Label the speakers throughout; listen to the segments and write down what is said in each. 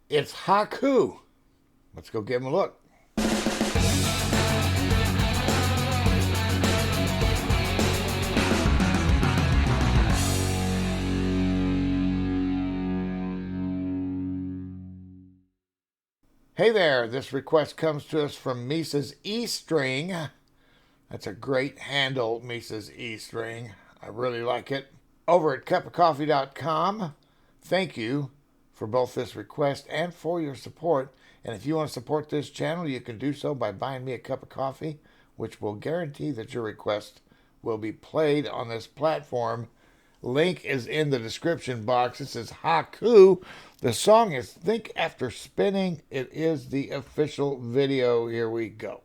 Speaker 1: It's Haku. Let's go give him a look. Hey there, this request comes to us from Mises E String. That's a great handle, Mises E String. I really like it. Over at cupofcoffee.com. Thank you for both this request and for your support. And if you want to support this channel, you can do so by buying me a cup of coffee, which will guarantee that your request will be played on this platform. Link is in the description box. This is Haku. The song is Think After Spinning. It is the official video. Here we go.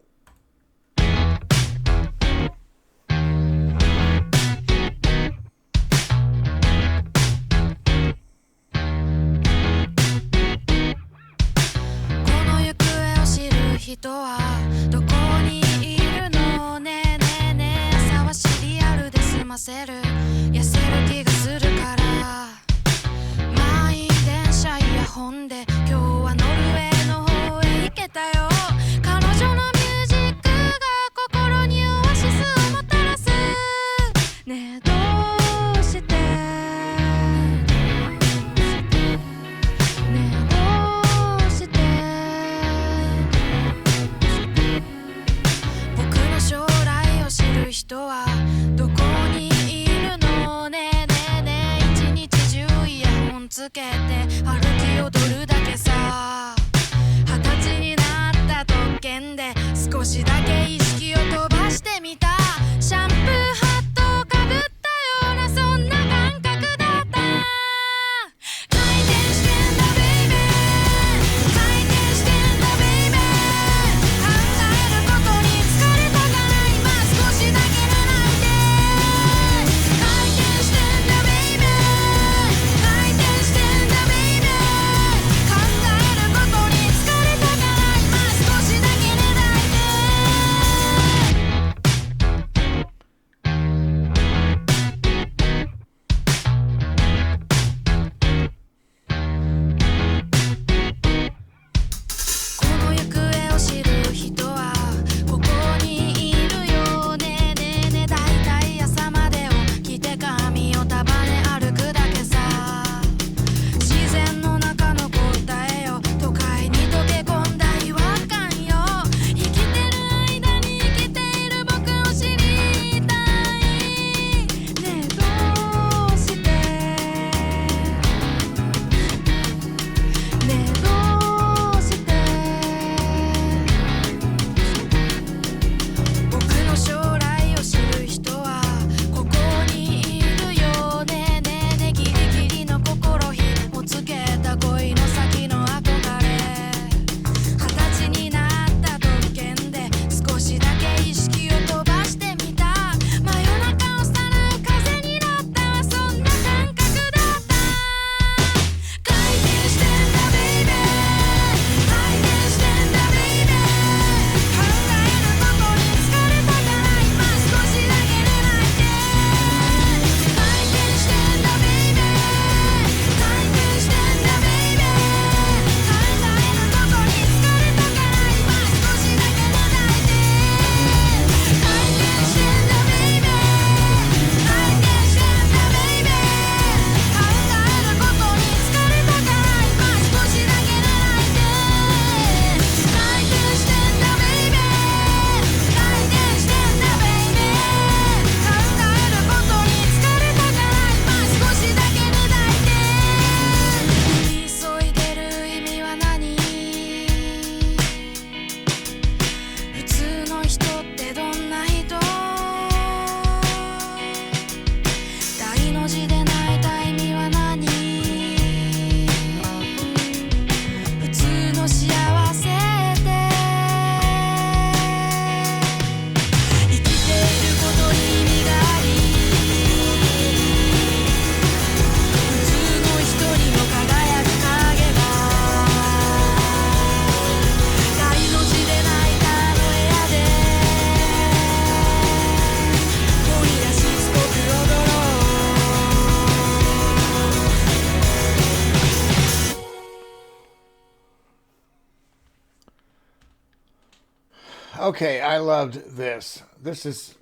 Speaker 1: Okay, I loved this. This is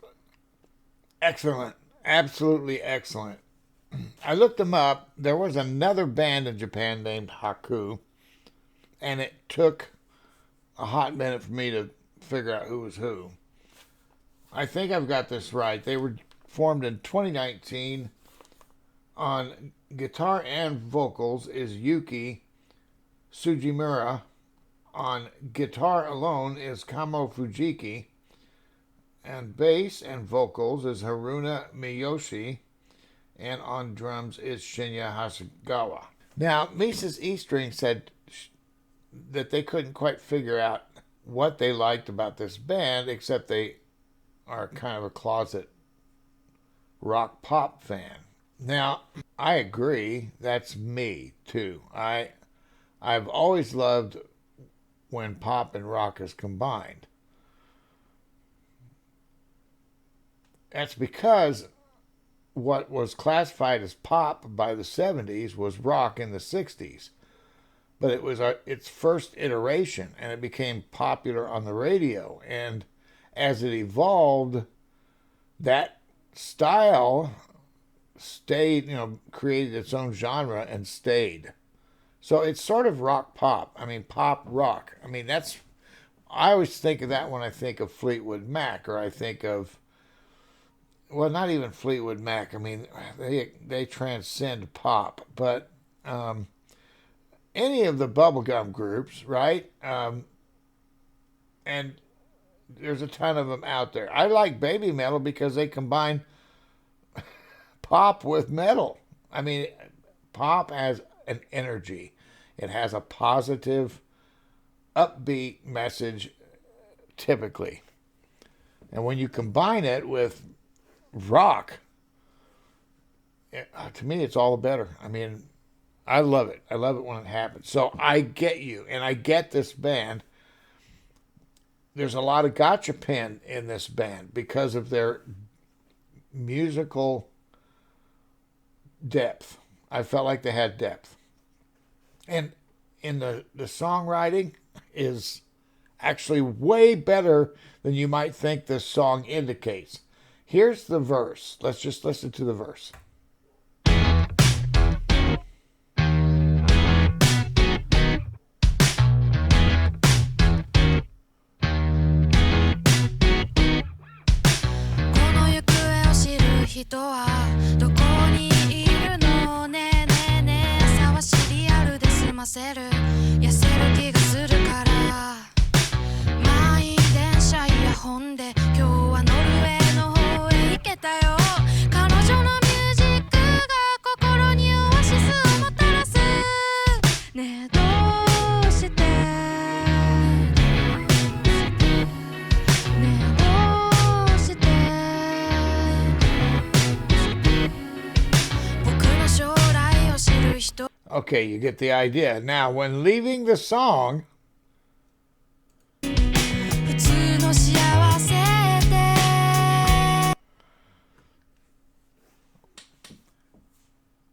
Speaker 1: excellent. Absolutely excellent. I looked them up. There was another band in Japan named Haku, and it took a hot minute for me to figure out who was who. I think I've got this right. They were formed in 2019. On guitar and vocals is Yuki Sugimura. On guitar alone is Kamo Fujiki. And bass and vocals is Haruna Miyoshi. And on drums is Shinya Hasegawa. Now, Mises E String said that they couldn't quite figure out what they liked about this band, except they are kind of a closet rock pop fan. Now, I agree. That's me too. I've always loved when pop and rock is combined. That's because what was classified as pop by the 70s was rock in the 60s. But it was its first iteration, and it became popular on the radio. And as it evolved, that style stayed, created its own genre and stayed. So it's sort of rock pop. I mean, pop rock. I mean, I always think of that when I think of Fleetwood Mac, or I think of, well, not even Fleetwood Mac. I mean, they transcend pop. But any of the bubblegum groups, right? And there's a ton of them out there. I like Baby Metal because they combine pop with metal. I mean, pop has an energy. It has a positive, upbeat message, typically. And when you combine it with rock, to me, it's all the better. I mean, I love it. I love it when it happens. So I get you, and I get this band. There's a lot of gotcha pin in this band because of their musical depth. I felt like they had depth. And in the songwriting is actually way better than you might think this song indicates. Here's the verse. Let's just listen to the verse.
Speaker 2: 人はどこにいるのねえねえねえ朝はシリアルで済ませる痩せる気がするから満員電車イヤホンで今日はノルウェーの方へ行けたよ彼女のミュージックが心にオアシスをもたらすねえどうして
Speaker 1: Okay, you get the idea. Now, when leaving the song,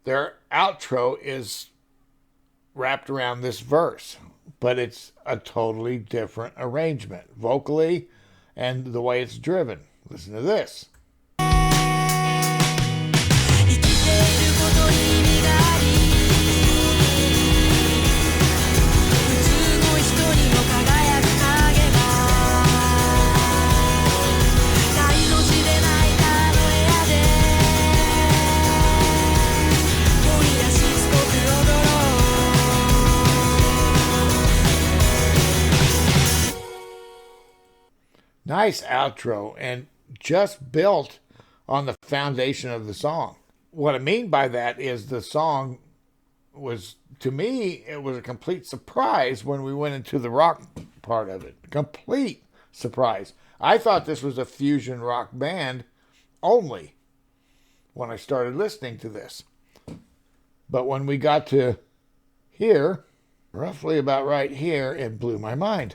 Speaker 1: their outro is wrapped around this verse, but it's a totally different arrangement, vocally and the way it's driven. Listen to this. Nice outro, and just built on the foundation of the song. What I mean by that is the song was, to me, it was a complete surprise when we went into the rock part of it. Complete surprise. I thought this was a fusion rock band only when I started listening to this. But when we got to here, roughly about right here, it blew my mind.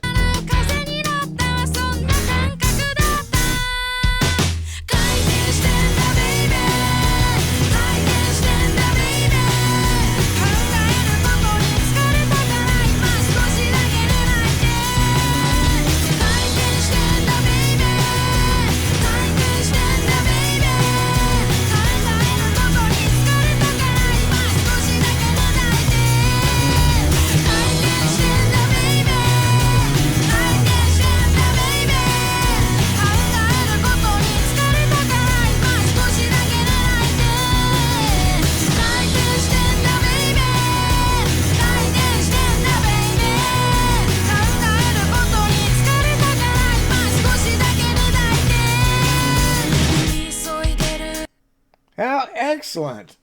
Speaker 1: excellent.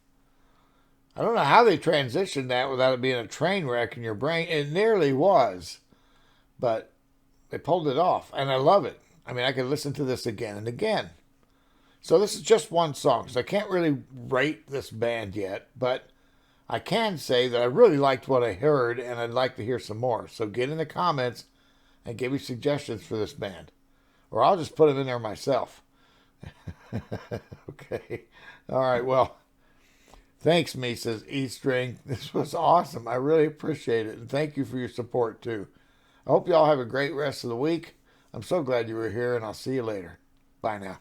Speaker 1: I don't know how they transitioned that without it being a train wreck in your brain. It nearly was, but they pulled it off, and I love it. I mean, I could listen to this again and again. So this is just one song, so I can't really rate this band yet, but I can say that I really liked what I heard, and I'd like to hear some more. So get in the comments and give me suggestions for this band, or I'll just put them in there myself. Okay. All right. Well, thanks, Misa's E String. This was awesome. I really appreciate it, and thank you for your support too. I hope you all have a great rest of the week. I'm so glad you were here, and I'll see you later. Bye now.